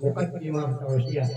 bukan imam tausiah.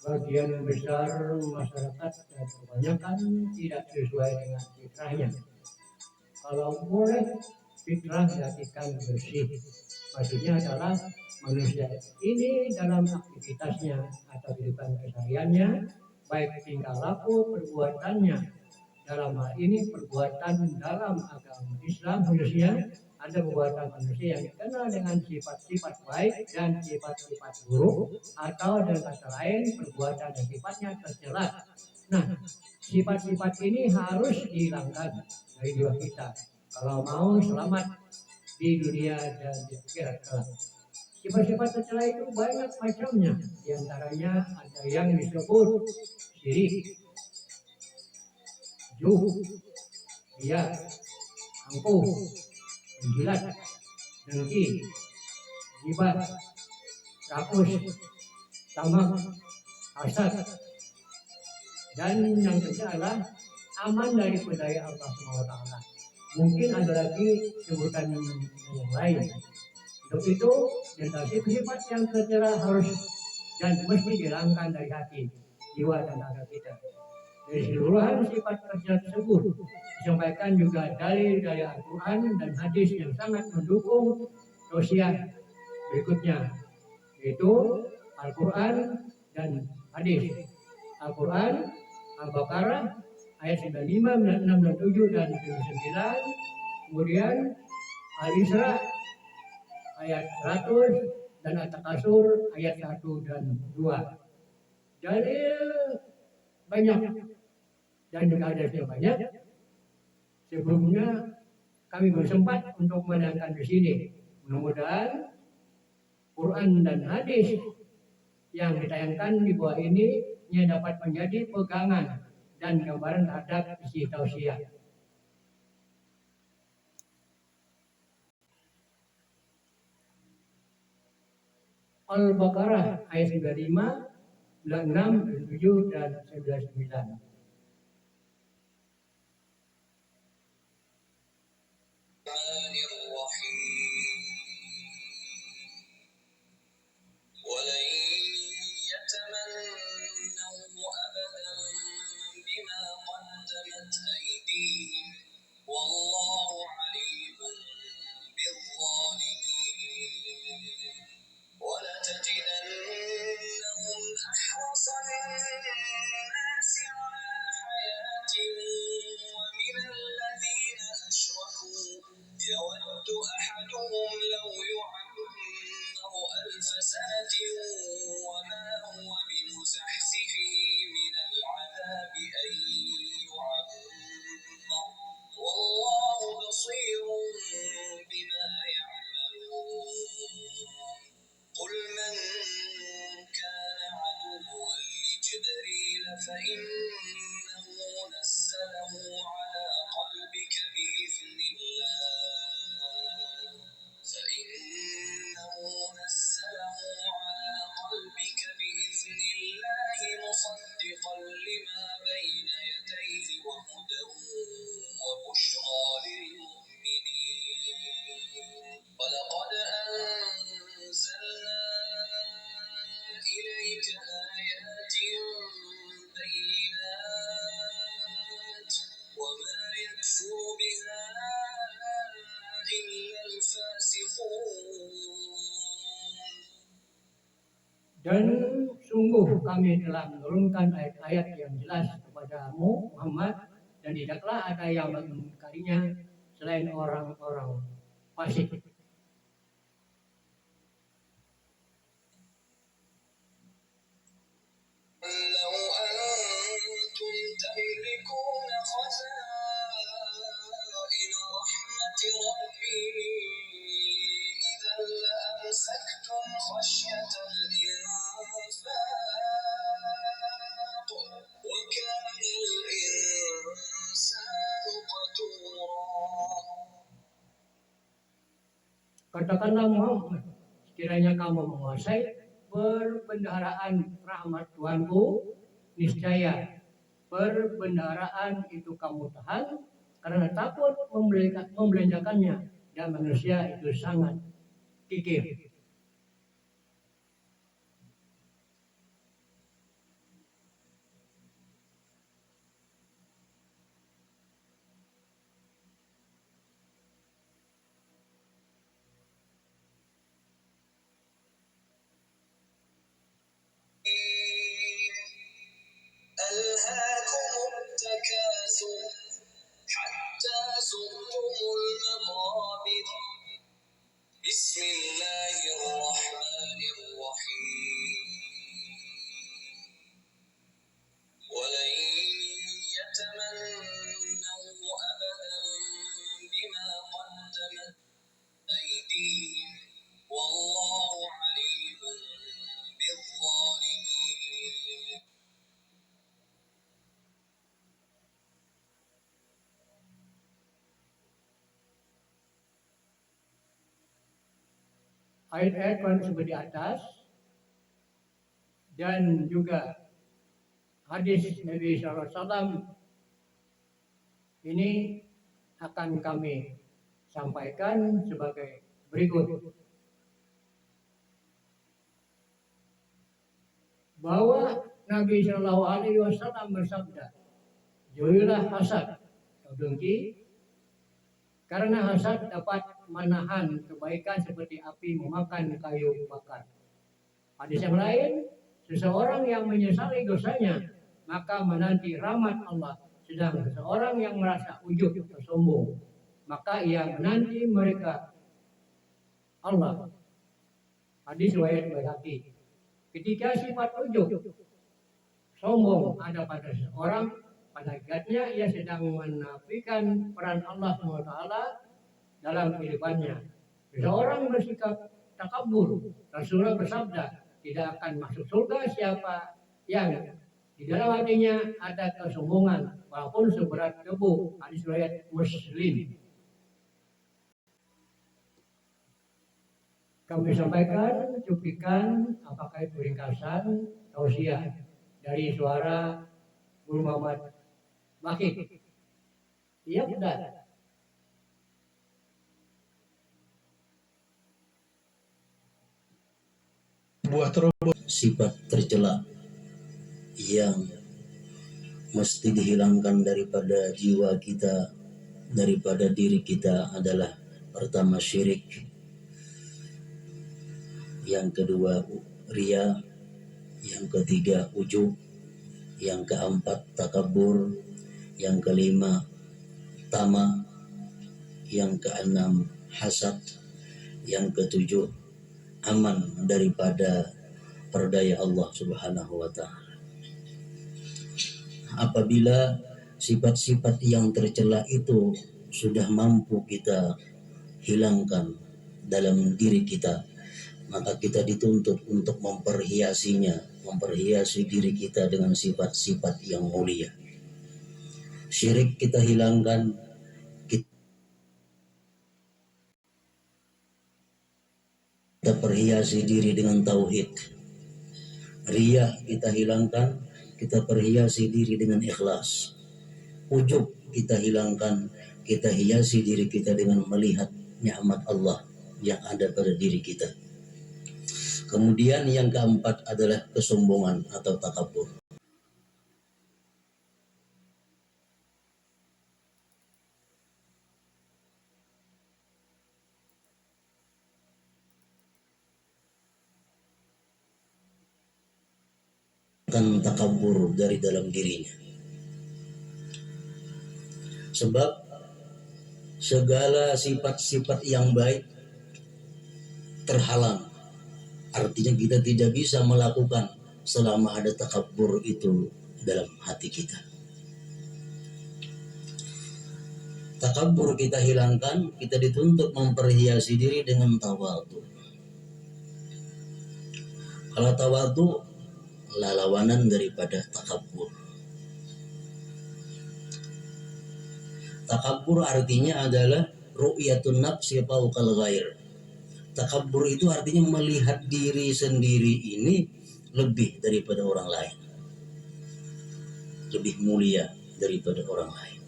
Bagian besar masyarakat dan kebanyakan tidak sesuai dengan fitrahnya. Kalau boleh fitrah jadikan bersih, maksudnya adalah manusia ini dalam aktivitasnya atau kehidupan kesehariannya, baik tingkah laku perbuatannya, dalam hal ini perbuatan dalam agama Islam khususnya ada perbuatan manusia yang dikenal dengan sifat-sifat baik dan sifat-sifat buruk, atau dengan kata lain perbuatan dan sifatnya tercela. Nah, sifat-sifat ini harus dihilangkan dari jiwa kita kalau mau selamat di dunia dan di akhirat kelak. Sifat-sifat tercela itu banyak macamnya, di antaranya ada yang disebut syirik, juh, ria, angkuh, menjilat, dengki, gibah, rakus, tamak, hasad, dan yang ketiga adalah aman dari pedaya Allah SWT. Mungkin ada lagi sebutan yang lain. Untuk itu, sifat yang tercela harus dan mesti dihilangkan dari hati, jiwa dan raga kita. Dari seluruhan sifat tercela tersebut disampaikan juga dalil dari Al-Quran dan hadis yang sangat mendukung tausiah berikutnya, yaitu Al-Quran dan hadis. Al-Quran, Al-Baqarah ayat 95, 96, 97 dan 99. Kemudian Al-Isra ayat 100 dan At-Takasur ayat 1 dan 2. Dalil banyak dan juga hadisnya banyak. Sebelumnya kami bersempat untuk menayangkan di sini. Mudah-mudahan Quran dan hadis yang ditayangkan di bawah ini dapat menjadi pegangan dan gambaran terhadap isi tausiah. Al-Baqarah ayat 95, 96, 97 dan 99. Dan sungguh kami telah menurunkan ayat-ayat yang jelas kepadamu Muhammad, dan tidaklah ada yang mengingkarinya selain orang-orang fasik. Katakanlah Muhammad, sekiranya kamu menguasai perbendaharaan rahmat Tuhanku, niscaya perbendaharaan itu kamu tahan karena takut membelanjakannya, dan manusia itu sangat kikir. Ayat-ayat Quran seperti atas dan juga hadis Nabi SAW ini akan kami sampaikan sebagai berikut. Bahwa Nabi Shallallahu Alaihi Wasallam bersabda, jauhilah hasad atau dengki, karena hasad dapat menahan kebaikan seperti api memakan kayu bakar. Hadis yang lain, seseorang yang menyesali dosanya maka menanti rahmat Allah, sedang seseorang yang merasa ujub atau sombong maka ia menanti mereka Allah. Hadis riwayat Baihaqi. Ketika sifat ujub, sombong ada pada seseorang, pada hakikatnya ia sedang menafikan peran Allah SWT dalam kehidupannya. Seseorang bersikap takabur, Rasulullah bersabda, tidak akan masuk surga siapa yang di dalam hatinya ada kesombongan, walaupun seberat debu. Hadis riwayat Muslim. Kami sampaikan cuplikan apakah itu ringkasan tausiah dari suara Guru Muhammad Bakir. Iya benar. Buah teroboh sifat tercela yang mesti dihilangkan daripada jiwa kita, daripada diri kita adalah pertama syirik, yang kedua ria, yang ketiga ujub, yang keempat takabur, yang kelima tama, yang keenam hasad, yang ketujuh aman daripada perdaya Allah Subhanahu wa Ta'ala. Apabila sifat-sifat yang tercela itu sudah mampu kita hilangkan dalam diri kita, maka kita dituntut untuk memperhiasinya, memperhiasi diri kita dengan sifat-sifat yang mulia. Syirik kita hilangkan, kita perhiasi diri dengan tauhid. Riya kita hilangkan, kita perhiasi diri dengan ikhlas. Ujub kita hilangkan, kita hiasi diri kita dengan melihat nikmat Allah yang ada pada diri kita. Kemudian yang keempat adalah kesombongan atau takabur. Akan takabur dari dalam dirinya. Sebab segala sifat-sifat yang baik terhalang. Artinya kita tidak bisa melakukan selama ada takabur itu dalam hati kita. Takabur kita hilangkan, kita dituntut memperhiasi diri dengan tawadhu. Kalau tawadhu lawanan daripada takabur. Takabur artinya adalah ru'yatun nafsi fawqal ghair. Takabur itu artinya melihat diri sendiri ini lebih daripada orang lain, lebih mulia daripada orang lain.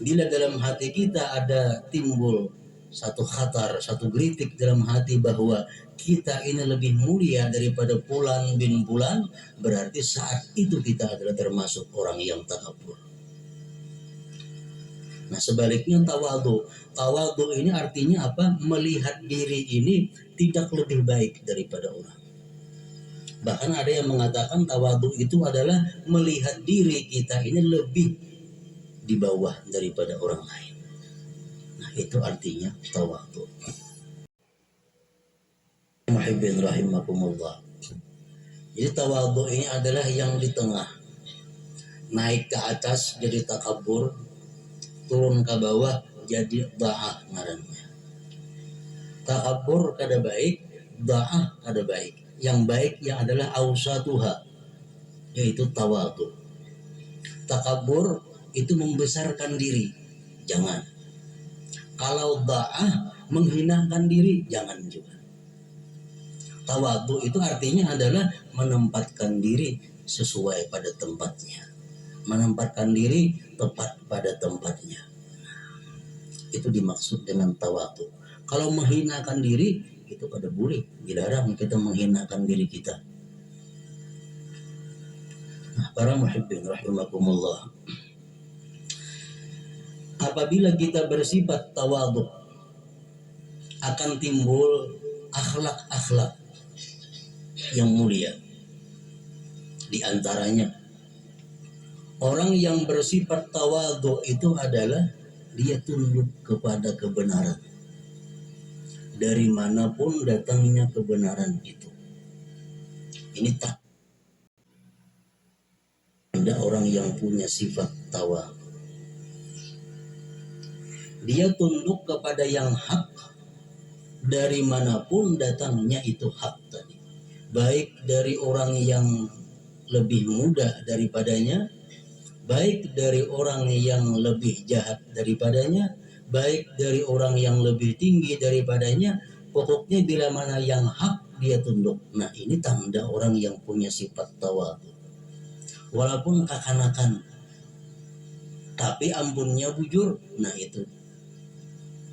Bila dalam hati kita ada timbul satu khatar, satu gelitik dalam hati bahwa kita ini lebih mulia daripada Fulan bin Fulan, berarti saat itu kita adalah termasuk orang yang takabur. Nah sebaliknya tawadhu. Tawadhu ini artinya apa? Melihat diri ini tidak lebih baik daripada orang. Bahkan ada yang mengatakan tawadhu itu adalah melihat diri kita ini lebih di bawah daripada orang lain. Nah Itu artinya tawadhu. Muhibbin rahimakumullah. Jadi tawadhu ini adalah yang di tengah. Naik ke atas jadi takabur, turun ke bawah jadi da'ah ngarannya. Takabur kada baik, da'ah kada baik. Yang baik yang adalah awsatuha, yaitu tawadhu. Takabur itu membesarkan diri, jangan. Kalau da'ah menghinakan diri, jangan juga. Tawadhu itu artinya adalah menempatkan diri sesuai pada tempatnya, menempatkan diri tepat pada tempatnya. Itu dimaksud dengan tawadhu. Kalau menghinakan diri itu kada boleh, dilarang kita menghinakan diri kita. Nah, para muhibbin rahimakumullah, apabila kita bersifat tawadhu akan timbul akhlak-akhlak yang mulia. Di antaranya orang yang bersifat tawadhu itu adalah dia tunduk kepada kebenaran. Dari manapun datangnya kebenaran itu. Ini tak ada orang yang punya sifat tawadhu. Dia tunduk kepada yang hak, dari manapun datangnya itu hak tadi. Baik dari orang yang lebih muda daripadanya, baik dari orang yang lebih jahat daripadanya, baik dari orang yang lebih tinggi daripadanya, pokoknya bila mana yang hak dia tunduk. Nah, ini tanda orang yang punya sifat tawadhu. Walaupun kekanakan, tapi ampunnya bujur, nah itu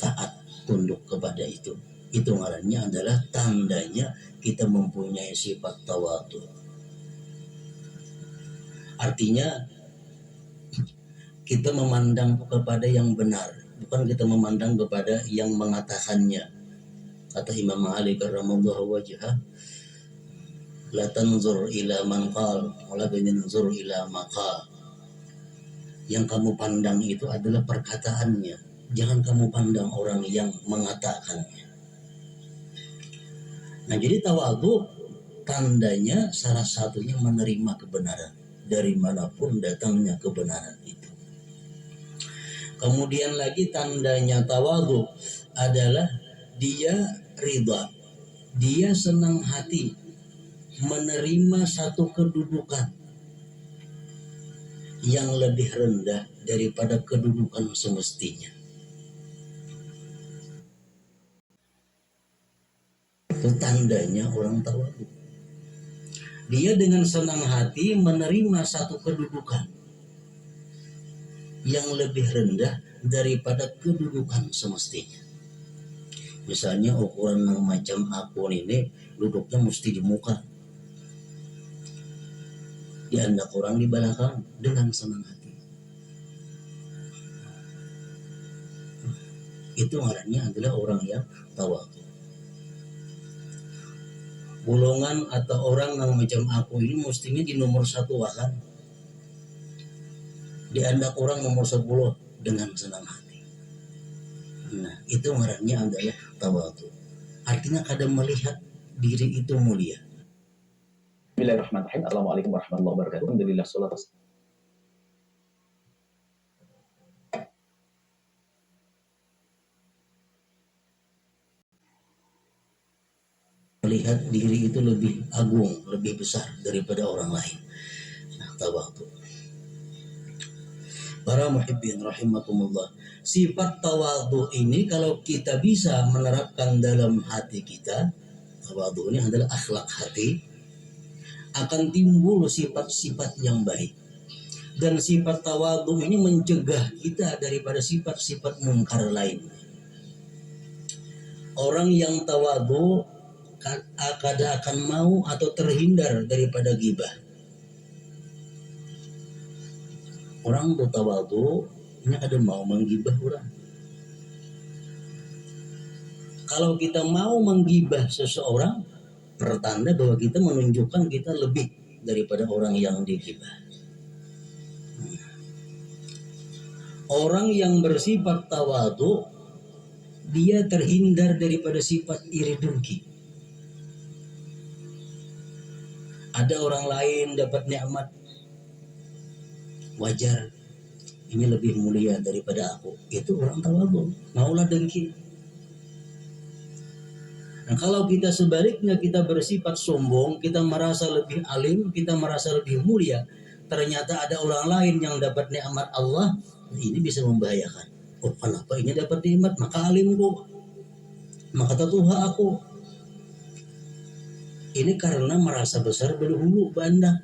taat, tunduk kepada itu. Itu ngarannya adalah tandanya kita mempunyai sifat tawadhu. Artinya kita memandang kepada yang benar, bukan kita memandang kepada yang mengatakannya. Kata Imam Ali karramallahu wajhah, la tanzur ila man qal, walakin tanzur ila maqal. Yang kamu pandang itu adalah perkataannya, jangan kamu pandang orang yang mengatakannya. Nah, jadi tawadhu tandanya salah satunya menerima kebenaran, dari manapun datangnya kebenaran itu. Kemudian lagi tandanya tawadhu adalah dia ridha, dia senang hati menerima satu kedudukan yang lebih rendah daripada kedudukan semestinya. Itu tandanya orang tawadhu. Dia dengan senang hati menerima satu kedudukan yang lebih rendah daripada kedudukan semestinya. Misalnya ukuran yang macam aku ini duduknya mesti di muka, diandak orang di belakang dengan senang hati. Itu ngarannya adalah orang yang tawadhu. Golongan atau orang yang macam aku ini mestinya di nomor 1 akan, diandak orang nomor 10 dengan senang hati. Nah, itu ngarannya adalah tawadhu. Artinya kadang melihat diri itu mulia. Bismillahirrahmanirrahim. Assalamualaikum warahmatullahi wabarakatuh. Alhamdulillah, salat. Melihat diri itu lebih agung, lebih besar daripada orang lain. Nah, tawadhu. Para muhibbin rahimakumullah, sifat tawadhu ini kalau kita bisa menerapkan dalam hati kita, tawadhu ini adalah akhlak hati, akan timbul sifat-sifat yang baik. Dan sifat tawadhu ini mencegah kita daripada sifat-sifat mungkar lain. Orang yang tawadhu kada akan mau atau terhindar daripada ghibah. Orang tawadhu ini kada mau menggibah orang. Kalau kita mau menggibah seseorang, pertanda bahwa kita menunjukkan kita lebih daripada orang yang digibah. Orang yang bersifat tawadhu dia terhindar daripada sifat iri dengki. Ada orang lain dapat nikmat, wajar, ini lebih mulia daripada aku. Itu orang tawadhu, maulah dengki. Nah, kalau kita sebaliknya, kita bersifat sombong, kita merasa lebih alim, kita merasa lebih mulia, ternyata ada orang lain yang dapat nikmat Allah, ini bisa membahayakan. Oh, kenapa ini dapat nikmat? Maka alimku, maka tatuha aku. Ini karena merasa besar berhulu bandang.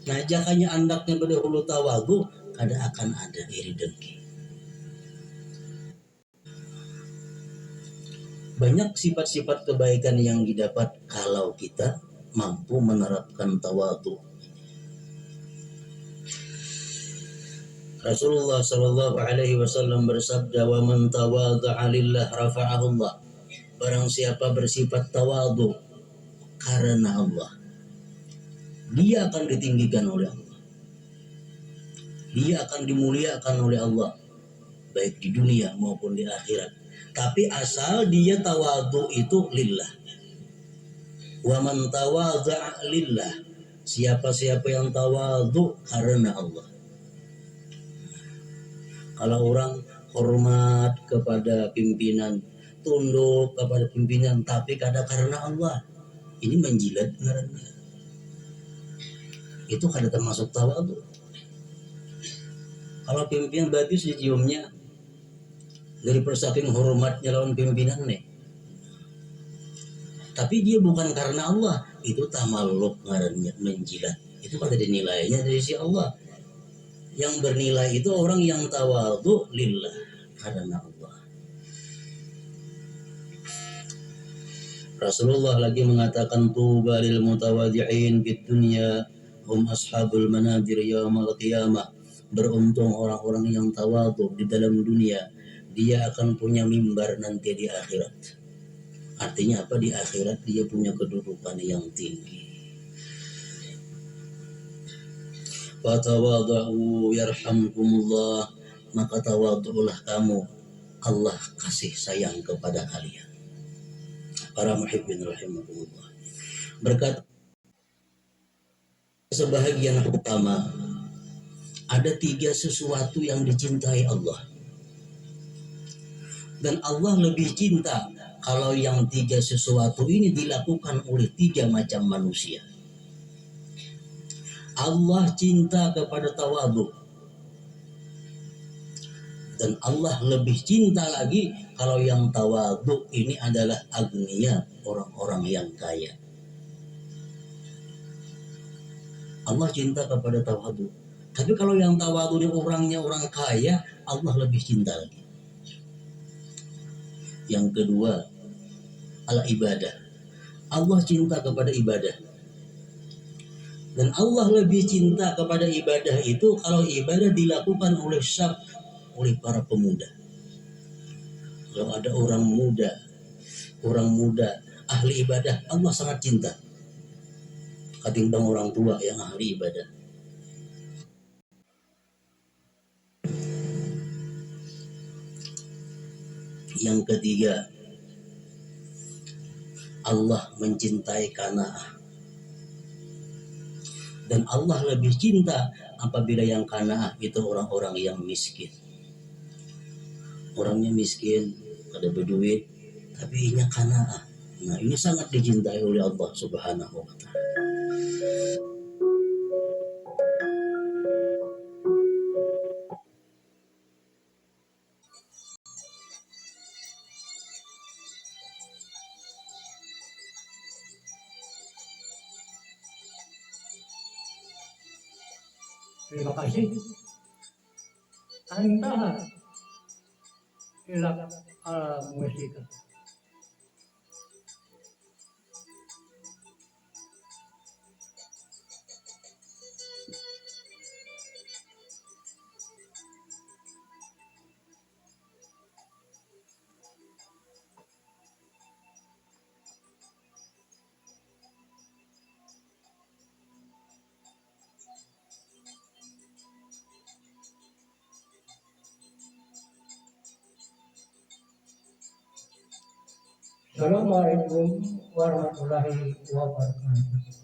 Nah, jakanya andaknya berhulu tawadhu, kada akan ada iri dengki. Banyak sifat-sifat kebaikan yang didapat kalau kita mampu menerapkan tawadhu. Rasulullah Shallallahu Alaihi Wasallam bersabda, "Wa man tawadha'a lillah rafa'ahu Allah." Barang siapa bersifat tawadhu karena Allah, dia akan ditinggikan oleh Allah. Dia akan dimuliakan oleh Allah, baik di dunia maupun di akhirat. Tapi asal dia tawadhu itu lillah. Wa man tawadha'a lillah. Siapa-siapa yang tawadhu karena Allah. Kalau orang hormat kepada pimpinan, tunduk kepada pimpinan, tapi kada karena Allah, ini menjilat ngarannya. Itu kada termasuk tawadhu. Kalau pimpinan bagus diciumnya dari persaking hormatnya lawan pimpinan nih. Tapi dia bukan karena Allah, itu tamalluk ngarannya, menjilat. Itu kada dinilainya dari sisi Allah. Yang bernilai itu orang yang tawadhu lillah, karena Allah. Rasulullah lagi mengatakan, tuba lil mutawadhi'in fid dunya hum ashabul manadir yaumil qiyamah. Beruntung orang-orang yang tawadhu di dalam dunia, dia akan punya mimbar nanti di akhirat. Artinya apa? Di akhirat dia punya kedudukan yang tinggi. Fatawadhu yarhamkumullah, maka tawadhulah kamu, Allah kasih sayang kepada kalian. Para muhibbin rahimakumullah. Berkata sebahagian utama, ada 3 sesuatu yang dicintai Allah. Dan Allah lebih cinta kalau yang 3 sesuatu ini dilakukan oleh 3 macam manusia. Allah cinta kepada tawadhu. Dan Allah lebih cinta lagi kalau yang tawadhu ini adalah agniya, orang-orang yang kaya. Allah cinta kepada tawadhu. Tapi kalau yang tawadhu ini orangnya orang kaya, Allah lebih cinta lagi. Yang kedua, al-ibadah. Allah cinta kepada ibadah. Dan Allah lebih cinta kepada ibadah itu kalau ibadah dilakukan oleh syab, oleh para pemuda. Kalau ada orang muda ahli ibadah, Allah sangat cinta ketimbang orang tua yang ahli ibadah. Yang ketiga, Allah mencintai qanaah. Dan Allah lebih cinta apabila yang qanaah itu orang-orang yang miskin. Orangnya miskin, kada berduit, tapi inya qanaah. Nah, ini sangat dicintai oleh Allah Subhanahu wa taala. Terima kasih. Anta ila musika. Assalamualaikum warahmatullahi wabarakatuh.